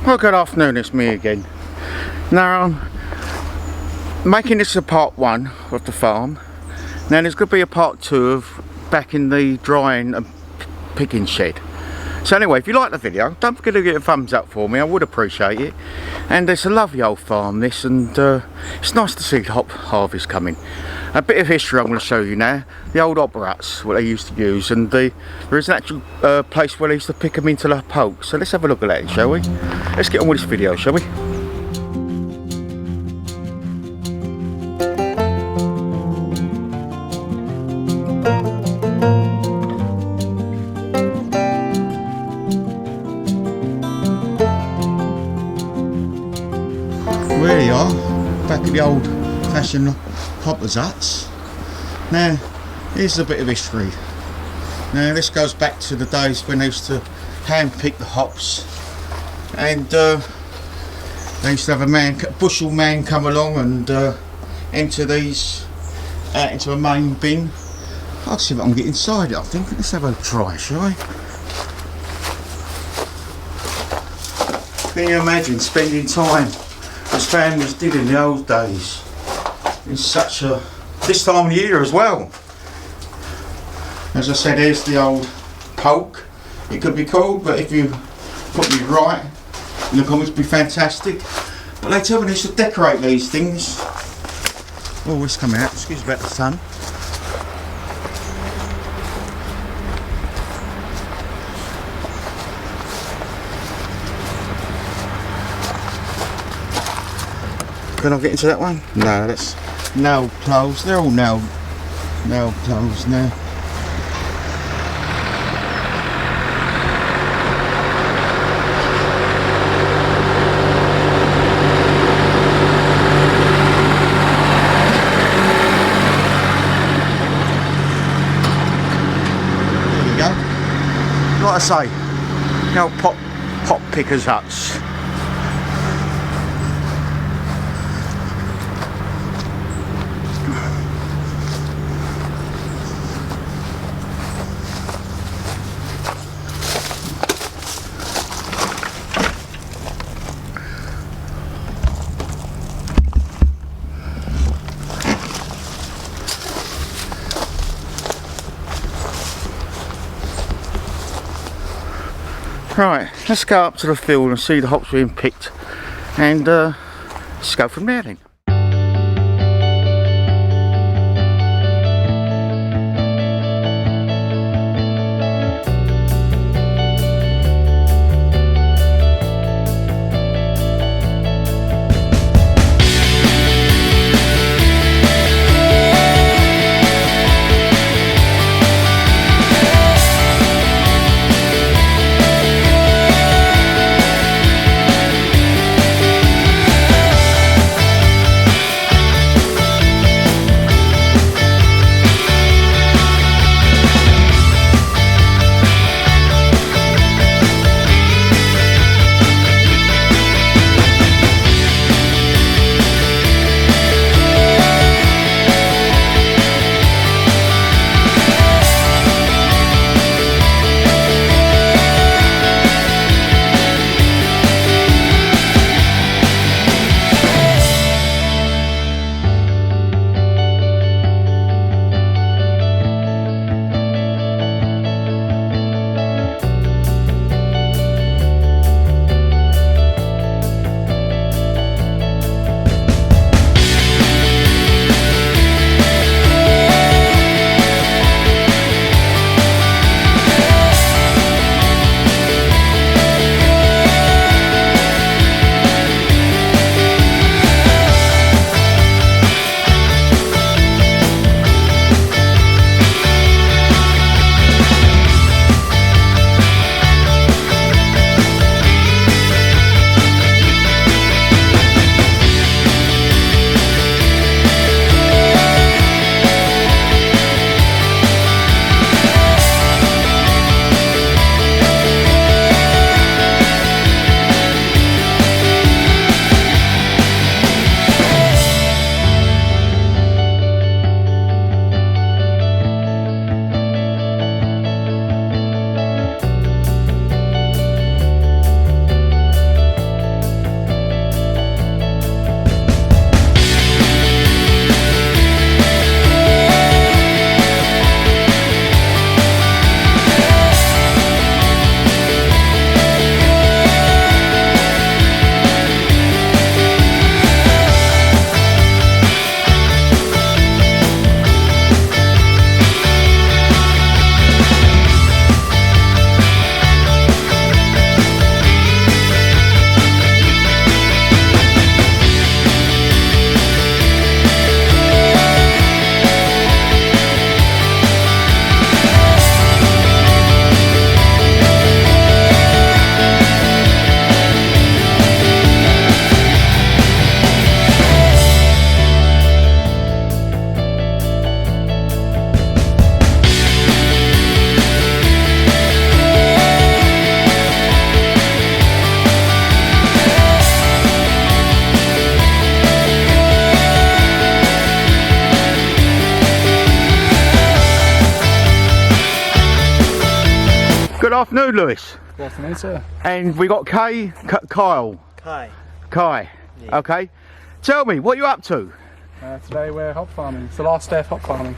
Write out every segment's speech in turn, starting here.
Well, good afternoon, it's me again. Now I'm making this a part 1 of the farm. Now there's going to be a part 2 of back in the drying and picking shed. So anyway, if you like the video, don't forget to give it a thumbs up for me, I would appreciate it. And it's a lovely old farm this, and it's nice to see the hop harvest coming. A bit of history I'm going to show you now. The old hop ruts, what they used to use, and there is an actual place where they used to pick them into the poke. So let's have a look at that, shall we? Let's get on with this video, shall we? Here we are, back at the old fashioned hoppers huts. Now, here's a bit of history. Now this goes back to the days when they used to hand pick the hops, and they used to have a bushel man come along and empty these out into a main bin. I'll see if I can get inside it, I think. Let's have a try, shall we? Can you imagine spending time as families did in the old days in such a this time of the year as well? As I said, here's the old poke, it could be called, but if you put me right in the comments, it'd be fantastic. But they tell me they should decorate these things. Oh, it's coming out, excuse me about the sun. Can I get into that one? No, that's nail closed. They're all nail closed now. There we go. Like I say, the old pop pickers huts. Right, let's go up to the field and see the hops being picked, and let's go from there then. afternoon, Lewis. Good afternoon, sir. And we got Kyle. Kai. Kai. Yeah. Okay. Tell me, what are you up to? Today we're hop farming. It's the last day of hop farming.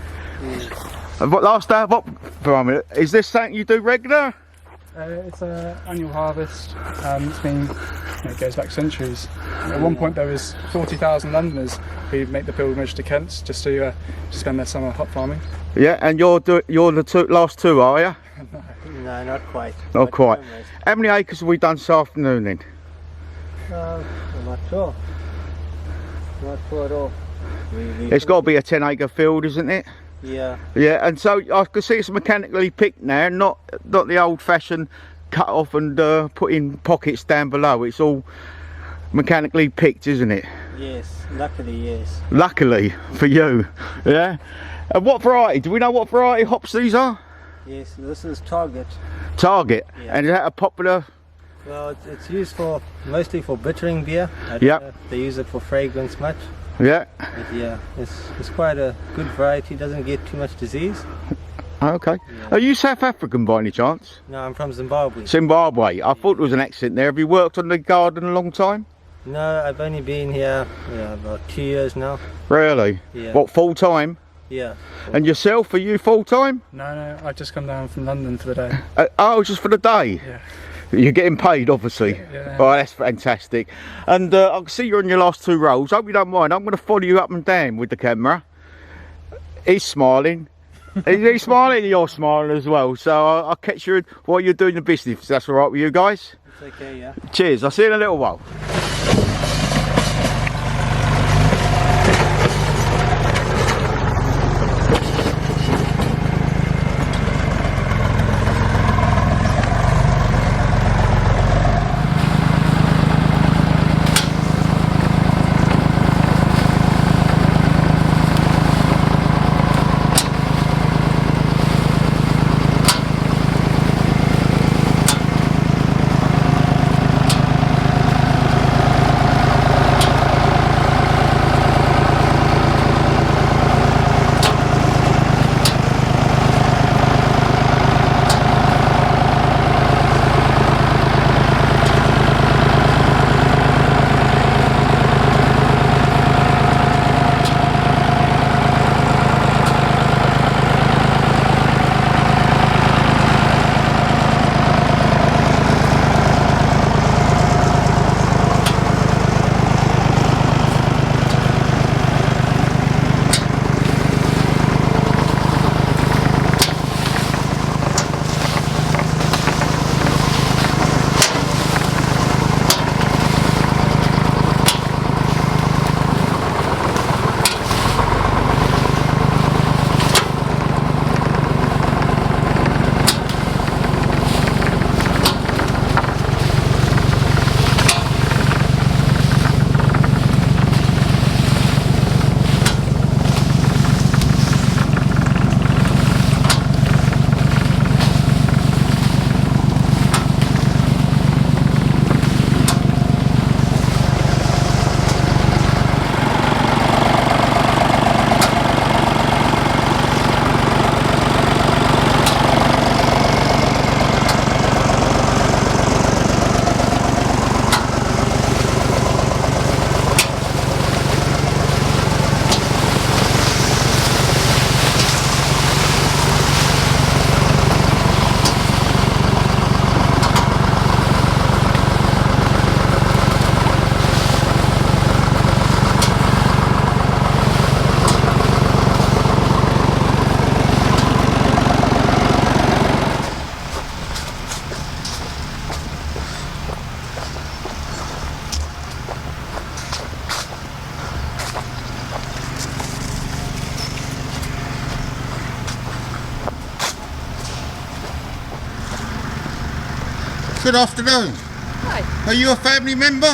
And what last day of hop farming? Is this something you do regular? It's an annual harvest. It goes back centuries. At one point there was 40,000 Londoners who make the pilgrimage to Kent just to spend their summer hop farming. Yeah, and you're the last two, are you? No, not quite. Not quite. How many acres have we done this afternoon then? I'm not sure. Not sure at all. It's got to be a 10-acre field, isn't it? Yeah. Yeah, and so I can see it's mechanically picked now, not the old-fashioned cut off and put in pockets down below. It's all mechanically picked, isn't it? Yes, luckily, yes. Luckily for you, yeah. And what variety? Do we know what variety hops these are? Yes, this is Target. Target. Yeah. And is that a popular? Well, it's used mostly for bittering beer. Yep. They use it for fragrance much. Yeah. But yeah, it's quite a good variety. Doesn't get too much disease. Okay. Yeah. Are you South African by any chance? No, I'm from Zimbabwe. Zimbabwe. I thought there was an accent there. Have you worked on the garden a long time? No, I've only been here about 2 years now. Really? Yeah. What, full time? Yeah. And yourself, are you full time? No, I've just come down from London for the day. Oh, just for the day? Yeah. You're getting paid, obviously. Yeah. Oh, that's fantastic. And I can see you're on your last two rolls. Hope you don't mind. I'm going to follow you up and down with the camera. He's smiling. He's smiling and you're smiling as well. So I'll catch you while you're doing the business. If that's all right with you guys? It's okay, yeah. Cheers. I'll see you in a little while. Good afternoon. Hi. Are you a family member?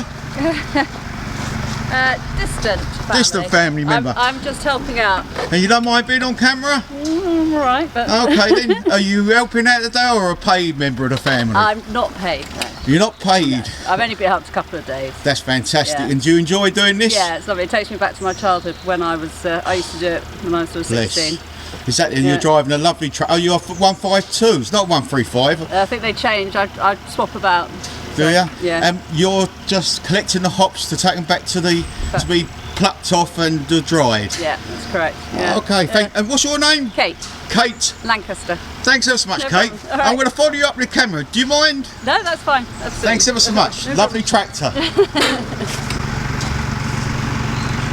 Distant family. Distant family member. I'm just helping out. And you don't mind being on camera? Right, but Okay then. Are you helping out today or a paid member of the family? I'm not paid. No. You're not paid? No. I've only been out a couple of days. That's fantastic. Yeah. And do you enjoy doing this? Yeah, it's lovely. It takes me back to my childhood when I used to do it when I was sort of 16. Bless. Exactly, and Yeah. you're driving a lovely truck. Oh, you're off at 152. It's not 135. I think they change. I swap about. Do you? Yeah. You're just collecting the hops to take them back to the to be plucked off and dried. Yeah, that's correct. Yeah. Okay. Yeah. And what's your name? Kate Kate. Lancaster. Thanks ever so much, No Kate. problem. All right. I'm going to follow you up with the camera. Do you mind? No, that's fine. Absolutely. Thanks ever so much. No Lovely tractor.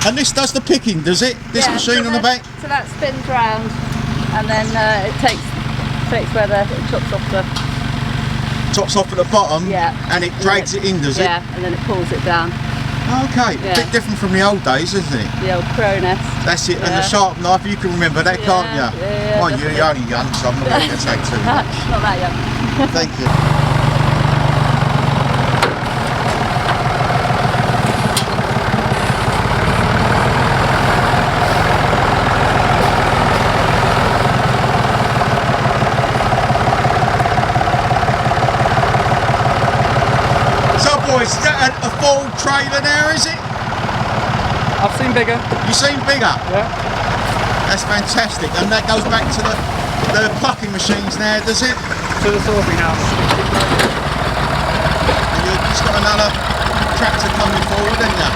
And this does the picking, does it? This Yeah, machine so on the back? So that spins round, and then it takes where it chops off the. Tops off at the bottom, Yeah. and it drags it in, does it? Yeah, and then it pulls it down. Okay, Yeah. a bit different from the old days, isn't it? The old crow nest. That's it, and Yeah. the sharp knife, you can remember that, can't you? Yeah, Well, you're only young, so I'm not going to say too much. Not that young. Thank you. So, boys, is that a full trailer now, is it? I've seen bigger. You seem bigger. Yeah. That's fantastic, and that goes back to the plucking machines now, does it? To the sorting house. And you've just got another tractor coming forward, haven't you?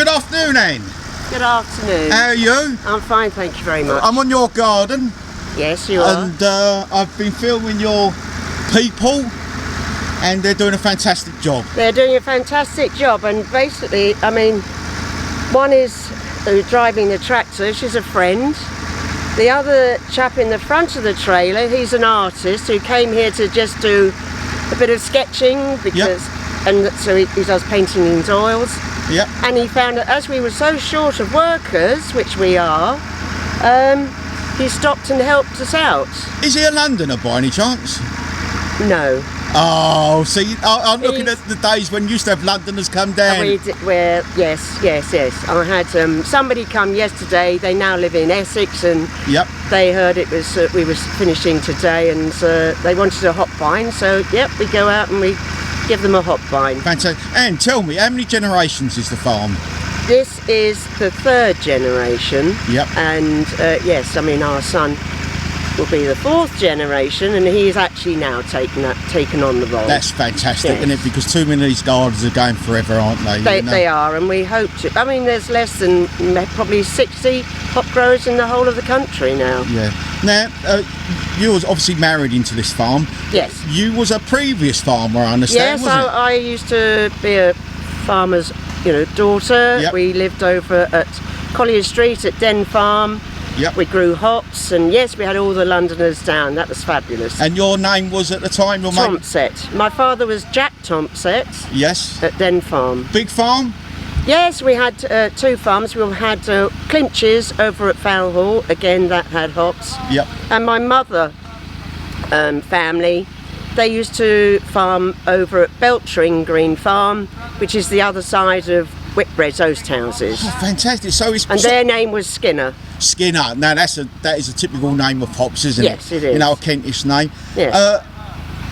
Good afternoon, Anne. Good afternoon. How are you? I'm fine, thank you very much. I'm on your garden, Yes, you are. and I've been filming your people, and they're doing a fantastic job. They're doing a fantastic job, and basically, I mean, one is driving the tractor, she's a friend. The other chap in the front of the trailer, he's an artist who came here to just do a bit of sketching because, and so he does painting in oils. Yep. And he found that as we were so short of workers, which we are, he stopped and helped us out. Is he a Londoner by any chance? No. Oh, see, I'm looking He's- at the days when you used to have Londoners come down. Yes. I had somebody come yesterday. They now live in Essex, and Yep. they heard it was we were finishing today, and they wanted a hop vine. So yep, we go out and we give them a hop vine. Fantastic. And tell me, how many generations is the farm? This is the third generation. Yep. And yes, I mean our son will be the fourth generation, and he's actually now taken on the role. That's fantastic, Yes. isn't it? Because too many of these gardens are going forever, aren't they? They, You know? they are, and we hope to. I mean, there's less than probably 60 hop growers in the whole of the country now. Yeah. Now, you was obviously married into this farm. Yes. You was a previous farmer, I understand, Yes, wasn't I used to be a farmer's, daughter. Yep. We lived over at Collier Street at Den Farm. it? Yep. We grew hops, and yes, we had all the Londoners down. That was fabulous. And your name was at the time, your mate? Thompset. My father was Jack Thompset Yes. at Den Farm. Big farm? Yes, we had two farms. We had Clinches over at Fowl Hall. Again, that had hops. Yep. And my mother family, they used to farm over at Beltring Green Farm, which is the other side of Whitbread's Oast Houses. Oh, fantastic. So it's And their name was Skinner. Skinner. Now that is a typical name of hops, isn't it? Yes, it is. You know, a Kentish name. Yes.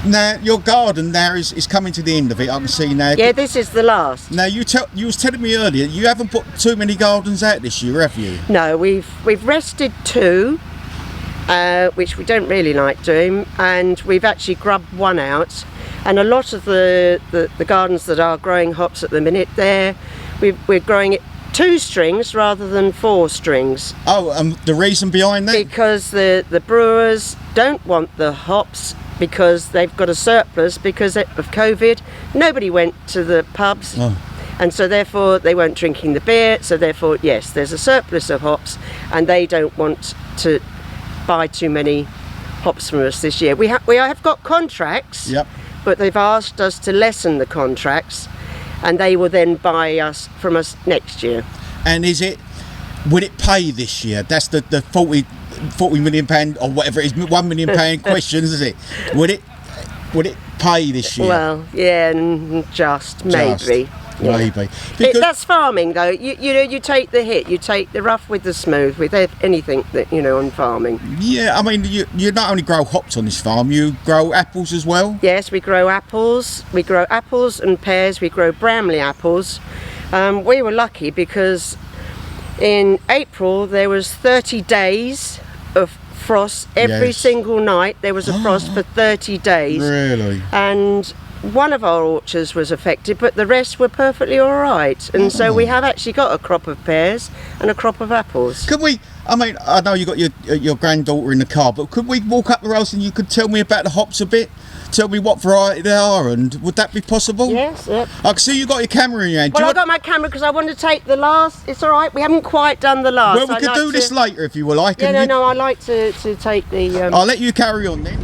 Now your garden there is coming to the end of it. I can see now. Yeah, this is the last. Now you was telling me earlier you haven't put too many gardens out this year, have you? No, we've rested two, which we don't really like doing, and we've actually grubbed one out. And a lot of the gardens that are growing hops at the minute, we're growing it 2 strings rather than 4 strings. Oh, the reason behind that? Because the brewers don't want the hops because they've got a surplus because of COVID. Nobody went to the pubs. Oh. And so therefore they weren't drinking the beer, so therefore yes, there's a surplus of hops, and they don't want to buy too many hops from us this year. We have got contracts, Yep. but they've asked us to lessen the contracts, and they will then buy from us next year. And will it pay this year? That's the 40 million pound or whatever it is, £1 million question, is it? Would it pay this year? Well, yeah, just maybe. Yeah. Maybe. Because That's farming, though. You take the hit, you take the rough with the smooth, with anything that on farming. yeah, I mean you not only grow hops on this farm, you grow apples as well. Yes, we grow apples. We grow apples and pears. We grow Bramley apples. We were lucky because in April there was 30 days of frost every Yes. single night. There was a frost for 30 days. Really? And one of our orchards was affected, but the rest were perfectly all right. And so we have actually got a crop of pears and a crop of apples. Could we? I mean, I know you got your granddaughter in the car, but could we walk up the road and you could tell me about the hops a bit? Tell me what variety they are, and would that be possible? Yes, yep. I can see you got your camera in your hand. Well, I got my camera because I want to take the last. It's all right. We haven't quite done the last. Well, we could do this later if you would like. Yeah, and no. I like to take the. I'll let you carry on then.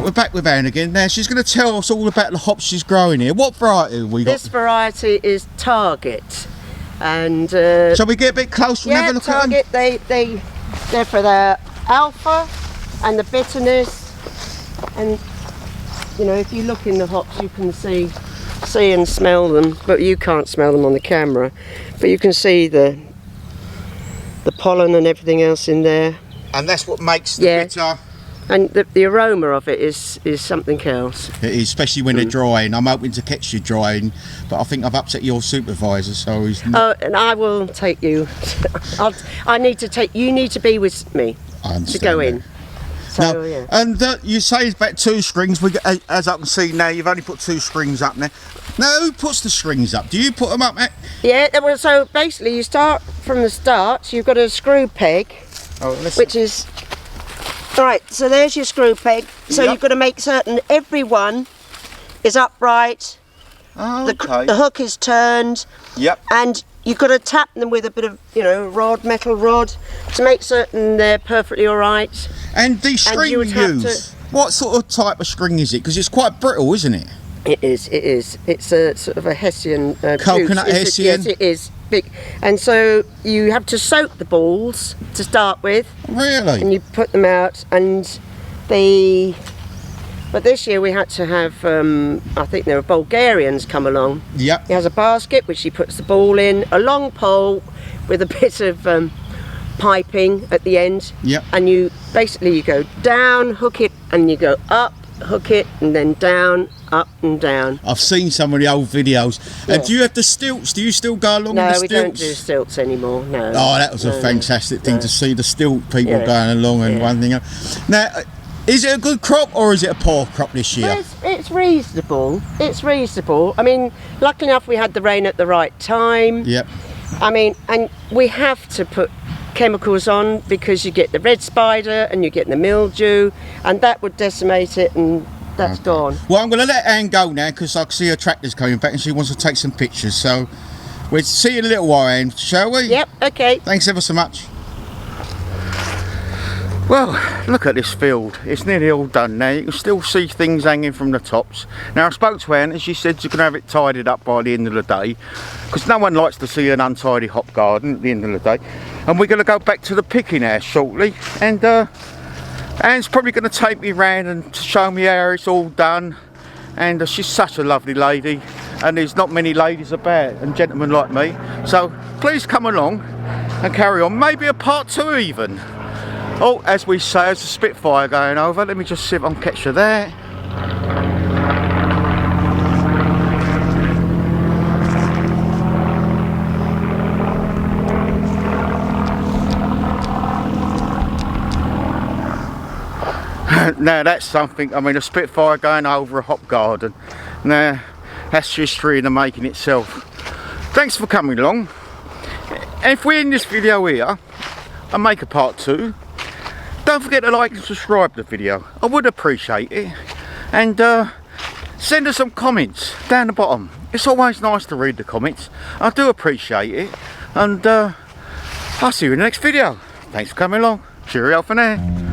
we're back with Anne again. Now she's going to tell us all about the hops she's growing here. What variety have we got? This variety is Target, and shall we get a bit closer and have a look Target, at them? They're for their alpha and the bitterness, and you know, if you look in the hops, you can see and smell them, but you can't smell them on the camera. But you can see the pollen and everything else in there. And that's what makes the bitter. And the aroma of it is something else. It is, especially when they're drying. I'm hoping to catch you drying, but I think I've upset your supervisor, so he's not... Oh, and I will take you. I need to take. You need to be with me to go in. So, now, yeah. and you say it's about 2 strings. As I can see now, you've only put 2 strings up there. Now, who puts the strings up? Do you put them up, Matt? Yeah. Well, so basically, you start from the start. You've got a screw peg, which is. Right, so there's your screw peg. So you've got to make certain every one is upright. Oh, okay. The hook is turned. Yep. And you've got to tap them with a bit of, metal rod, to make certain they're perfectly all right. And the string you use, what sort of type of string is it? Because it's quite brittle, isn't it? It is. It's a sort of a Hessian coconut Hessian. Yes, it is big, and so you have to soak the balls to start with. Really? And you put them out, and But this year we had to have, I think there were Bulgarians come along. Yep. He has a basket which he puts the ball in, a long pole with a bit of piping at the end. Yep. And you go down, hook it, and you go up, hook it, and then down, up and down. I've seen some of the old videos. And do you have the stilts? Do you still go along with the stilts? No, we don't do stilts anymore, no. Oh, that was a fantastic thing to see, the stilt people going along and one thing else. Now, is it a good crop or is it a poor crop this year? Well, it's reasonable. It's reasonable. I mean, luckily enough we had the rain at the right time. Yep. I mean, and we have to put chemicals on because you get the red spider and you get the mildew, and that would decimate it, and that's gone. Well, I'm going to let Anne go now because I can see her tractor's coming back and she wants to take some pictures. So we'll see you in a little while, Anne, shall we? Yep, okay. Thanks ever so much. Well, look at this field. It's nearly all done now. You can still see things hanging from the tops. Now, I spoke to Anne and she said she's going to have it tidied up by the end of the day, because no one likes to see an untidy hop garden at the end of the day. And we're going to go back to the picking house shortly, and Anne's probably going to take me round and show me how it's all done. And she's such a lovely lady, and there's not many ladies about and gentlemen like me, so please come along and carry on. Maybe a part 2 even. Oh, as we say, there's a Spitfire going over. Let me just see if I can catch her there. Now that's something. I mean, a Spitfire going over a hop garden. Now that's history in the making itself. Thanks for coming along. And if we end this video here and make a part 2, don't forget to like and subscribe to the video. I would appreciate it. And send us some comments down the bottom. It's always nice to read the comments. I do appreciate it. And I'll see you in the next video. Thanks for coming along. Cheerio for now.